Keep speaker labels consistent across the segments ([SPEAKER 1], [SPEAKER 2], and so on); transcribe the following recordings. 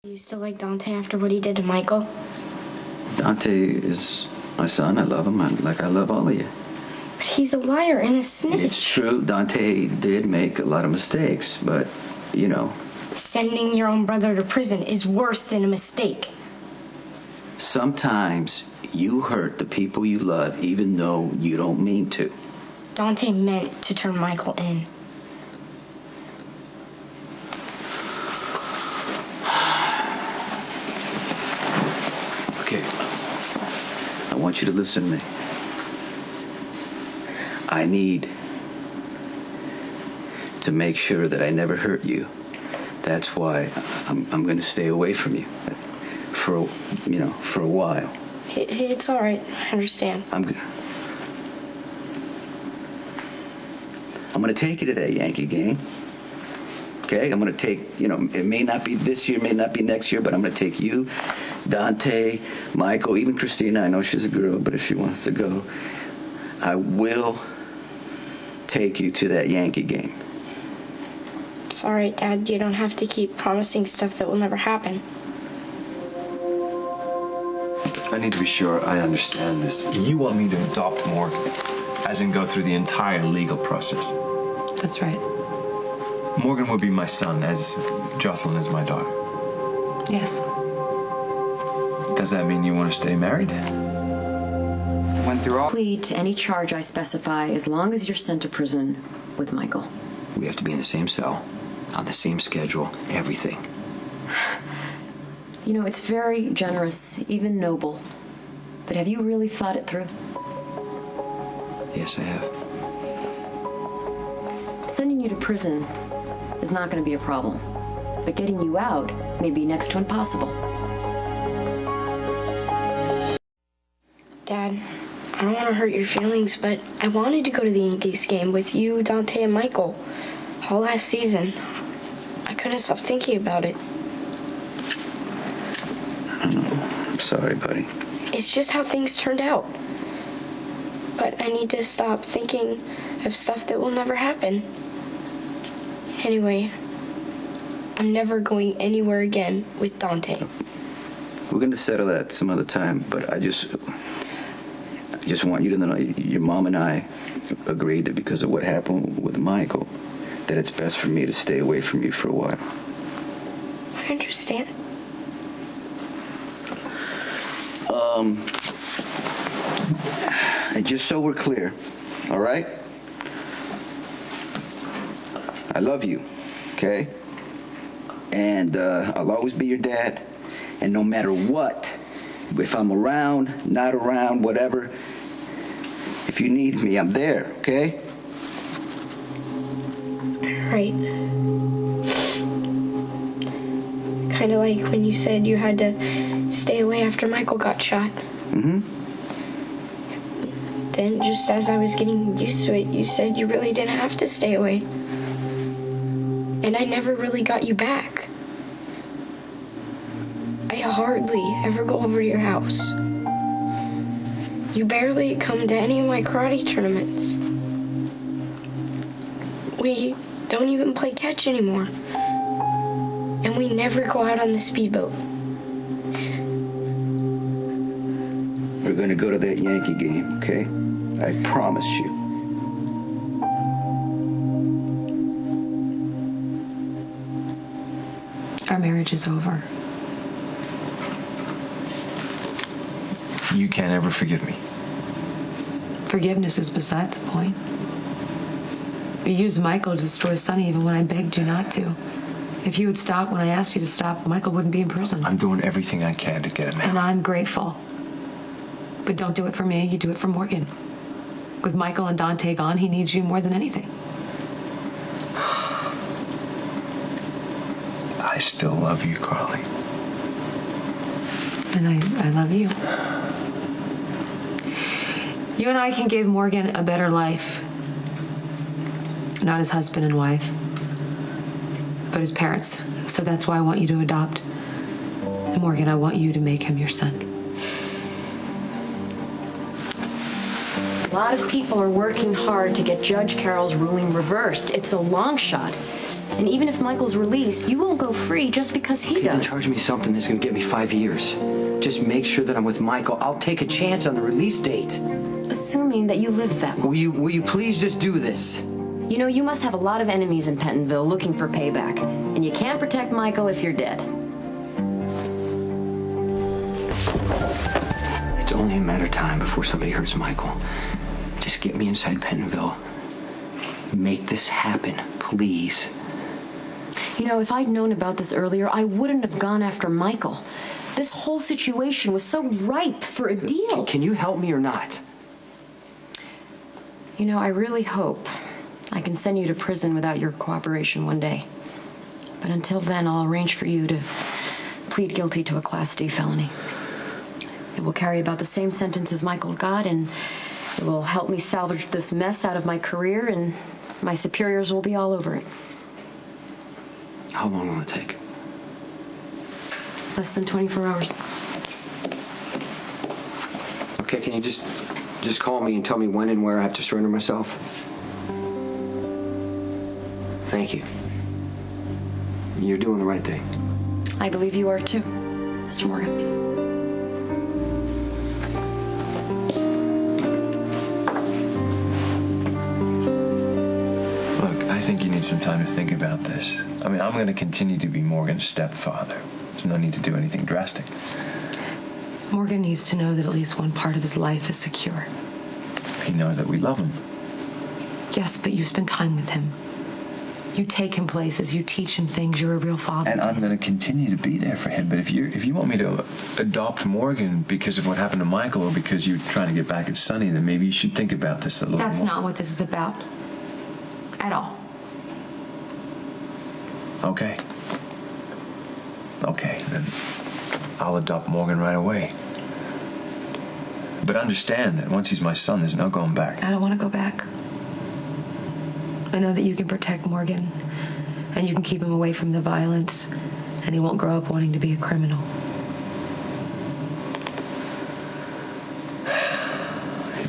[SPEAKER 1] You still like Dante after what he did to Michael?
[SPEAKER 2] Dante is my son. I love him like I love all of you.
[SPEAKER 1] But he's a liar and a snitch.
[SPEAKER 2] It's true. Dante did make a lot of mistakes, but, you know.
[SPEAKER 1] Sending your own brother to prison is worse than a mistake.
[SPEAKER 2] Sometimes you hurt the people you love even though you don't mean to.
[SPEAKER 1] Dante meant to turn Michael in.
[SPEAKER 2] Okay. I want you to listen to me. I need to make sure that I never hurt you. That's why I'm going to stay away from you for a while.
[SPEAKER 1] It's all right. I understand.
[SPEAKER 2] I'm going to take you to that Yankee game. Okay? I'm going to take, it may not be this year, may not be next year, but I'm going to take you, Dante, Michael, even Christina. I know she's a girl, but if she wants to go, I will take you to that Yankee game.
[SPEAKER 1] It's all right, Dad. You don't have to keep promising stuff that will never happen.
[SPEAKER 3] I need to be sure I understand this. You want me to adopt Morgan, as in go through the entire legal process?
[SPEAKER 4] That's right.
[SPEAKER 3] Morgan would be my son, as Jocelyn is my daughter.
[SPEAKER 4] Yes.
[SPEAKER 3] Does that mean you want to stay married?
[SPEAKER 4] Went through all. Plead to any charge I specify as long as you're sent to prison with Michael.
[SPEAKER 5] We have to be in the same cell, on the same schedule, everything.
[SPEAKER 4] You know, it's very generous, even noble. But have you really thought it through?
[SPEAKER 5] Yes, I have.
[SPEAKER 4] Sending you to prison is not going to be a problem. But getting you out may be next to impossible.
[SPEAKER 1] Dad, I don't want to hurt your feelings, but I wanted to go to the Yankees game with you, Dante, and Michael. All last season. I couldn't stop thinking about it.
[SPEAKER 2] I don't know. I'm sorry, buddy.
[SPEAKER 1] It's just how things turned out. But I need to stop thinking of stuff that will never happen. Anyway, I'm never going anywhere again with Dante.
[SPEAKER 2] We're going to settle that some other time, but I just want you to know your mom and I agreed that because of what happened with Michael, that it's best for me to stay away from you for a while.
[SPEAKER 1] I understand.
[SPEAKER 2] And just so we're clear, all right? I love you, okay? And I'll always be your dad. And no matter what, if I'm around, not around, whatever, if you need me, I'm there, okay?
[SPEAKER 1] Right. Kind of like when you said you had to stay away after Michael got shot.
[SPEAKER 2] Mm-hmm.
[SPEAKER 1] Then, just as I was getting used to it, you said you really didn't have to stay away. And I never really got you back. I hardly ever go over to your house. You barely come to any of my karate tournaments. We don't even play catch anymore. And we never go out on the speedboat.
[SPEAKER 2] We're gonna go to that Yankee game, okay? I promise you.
[SPEAKER 4] Our marriage is over.
[SPEAKER 3] You can't ever forgive me.
[SPEAKER 4] Forgiveness is beside the point. You used Michael to destroy Sonny even when I begged you not to. If you had stopped when I asked you to stop, Michael wouldn't be in prison.
[SPEAKER 3] I'm doing everything I can to get him out.
[SPEAKER 4] And I'm grateful. But don't do it for me, you do it for Morgan. With Michael and Dante gone, he needs you more than anything.
[SPEAKER 3] I still love you, Carly.
[SPEAKER 4] And I love you. You and I can give Morgan a better life. Not as husband and wife, but as parents. So that's why I want you to adopt. And Morgan, I want you to make him your son. A lot of people are working hard to get Judge Carroll's ruling reversed. It's a long shot,
[SPEAKER 6] And even if Michael's released, you won't go free just because he
[SPEAKER 5] Okay, then
[SPEAKER 6] does.
[SPEAKER 5] charge me something that's gonna get me 5 years. Just make sure that I'm with Michael. I'll take a chance on the release date.
[SPEAKER 6] Assuming that you live that long.
[SPEAKER 5] Will you please just do this?
[SPEAKER 6] You know, you must have a lot of enemies in Pentonville looking for payback. And you can't protect Michael if you're dead.
[SPEAKER 5] It's only a matter of time before somebody hurts Michael. Just get me inside Pentonville. Make this happen, please.
[SPEAKER 6] You know, if I'd known about this earlier, I wouldn't have gone after Michael. This whole situation was so ripe for a deal.
[SPEAKER 5] Can you help me or not?
[SPEAKER 6] You know, I really hope I can send you to prison without your cooperation one day. But until then, I'll arrange for you to plead guilty to a Class D felony. It will carry about the same sentence as Michael got, and it will help me salvage this mess out of my career, and my superiors will be all over it.
[SPEAKER 5] How long will it take?
[SPEAKER 6] Less than 24 hours.
[SPEAKER 5] Okay, can you just call me and tell me when and where I have to surrender myself? Thank you. You're doing the right thing.
[SPEAKER 6] I believe you are too, Mr. Morgan.
[SPEAKER 3] I think you need some time to think about this. I mean, I'm going to continue to be Morgan's stepfather. There's no need to do anything drastic.
[SPEAKER 4] Morgan needs to know that at least one part of his life is secure.
[SPEAKER 3] He knows that we love him.
[SPEAKER 4] Yes, but you spend time with him. You take him places, you teach him things, you're a real father.
[SPEAKER 3] And I'm going to continue to be there for him. But if you want me to adopt Morgan because of what happened to Michael or because you're trying to get back at Sonny, then maybe you should think about this a little more.
[SPEAKER 4] That's not what this is about. At all.
[SPEAKER 3] Okay. Okay, then I'll adopt Morgan right away. But understand that once he's my son, there's no going back.
[SPEAKER 4] I don't want to go back. I know that you can protect Morgan, and you can keep him away from the violence, and he won't grow up wanting to be a criminal.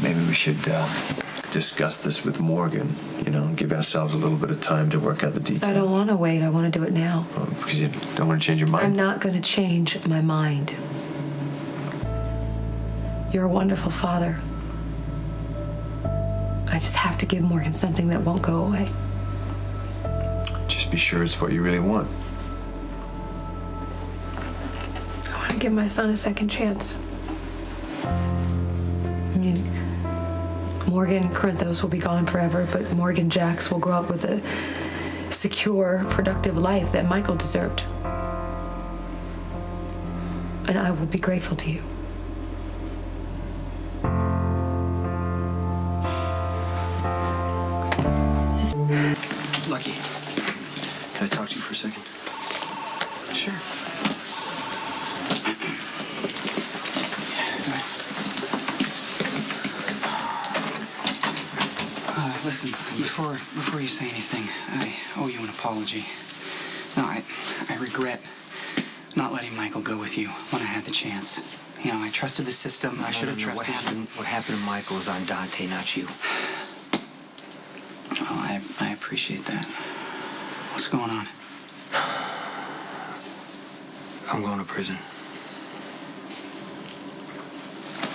[SPEAKER 3] Maybe we should discuss this with Morgan, and give ourselves a little bit of time to work out the details.
[SPEAKER 4] I don't want to wait. I want to do it now.
[SPEAKER 3] Oh, because you don't want to change your mind?
[SPEAKER 4] I'm not going to change my mind. You're a wonderful father. I just have to give Morgan something that won't go away.
[SPEAKER 3] Just be sure it's what you really want.
[SPEAKER 4] I want to give my son a second chance. I mean, Morgan Corinthos will be gone forever, but Morgan Jax will grow up with a secure, productive life that Michael deserved. And I will be grateful to you.
[SPEAKER 5] Lucky. Can I talk to you for a second?
[SPEAKER 7] Sure. Listen, before you say anything, I owe you an apology. No, I regret not letting Michael go with you when I had the chance. I trusted the system. I should have trusted you.
[SPEAKER 5] What happened to Michael is on Dante, not you.
[SPEAKER 7] Oh, I appreciate that. What's going on?
[SPEAKER 5] I'm going to prison.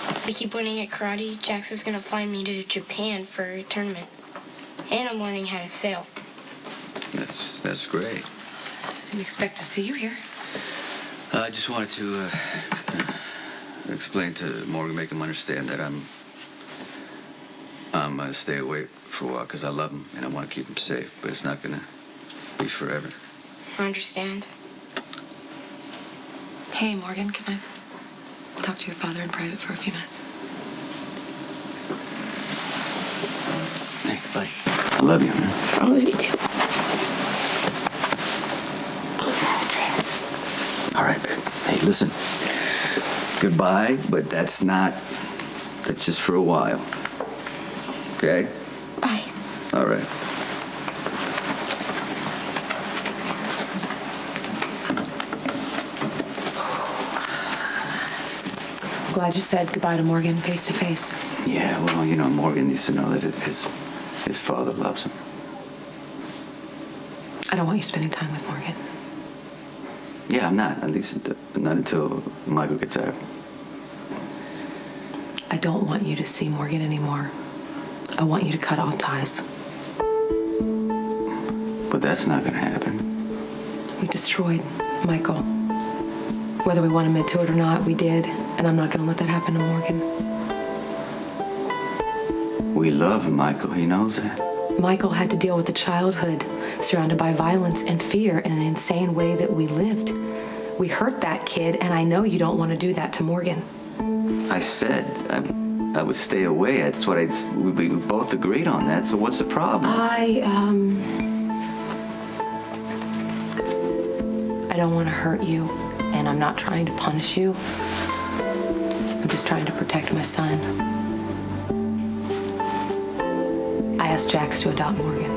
[SPEAKER 1] If I keep winning at karate, Jax is gonna fly me to Japan for a tournament. And I'm learning how to sail.
[SPEAKER 2] That's great.
[SPEAKER 4] Didn't expect to see you here.
[SPEAKER 2] I just wanted to explain to Morgan, make him understand that I'm gonna stay away for a while because I love him and I want to keep him safe, but it's not gonna be forever.
[SPEAKER 1] I understand.
[SPEAKER 4] Hey, Morgan, can I talk to your father in private for a few minutes?
[SPEAKER 2] Hey, buddy. I love you, man.
[SPEAKER 1] I love you too.
[SPEAKER 2] All right, babe. Hey, listen. Goodbye, but that's just for a while. Okay?
[SPEAKER 1] Bye.
[SPEAKER 2] All right.
[SPEAKER 4] Glad you said goodbye to Morgan face to face.
[SPEAKER 2] Yeah, well, Morgan needs to know that his father loves him.
[SPEAKER 4] I don't want you spending time with Morgan.
[SPEAKER 2] Yeah, I'm not. At least not until Michael gets out.
[SPEAKER 4] I don't want you to see Morgan anymore. I want you to cut all ties.
[SPEAKER 2] But that's not gonna happen.
[SPEAKER 4] We destroyed Michael. Whether we want to admit to it or not, we did. And I'm not going to let that happen to Morgan.
[SPEAKER 2] We love Michael. He knows that.
[SPEAKER 4] Michael had to deal with a childhood surrounded by violence and fear in an insane way that we lived. We hurt that kid, and I know you don't want to do that to Morgan.
[SPEAKER 2] I said I would stay away. That's what we both agreed on that. So what's the problem?
[SPEAKER 4] I don't want to hurt you, and I'm not trying to punish you. I'm just trying to protect my son. I asked Jax to adopt Morgan.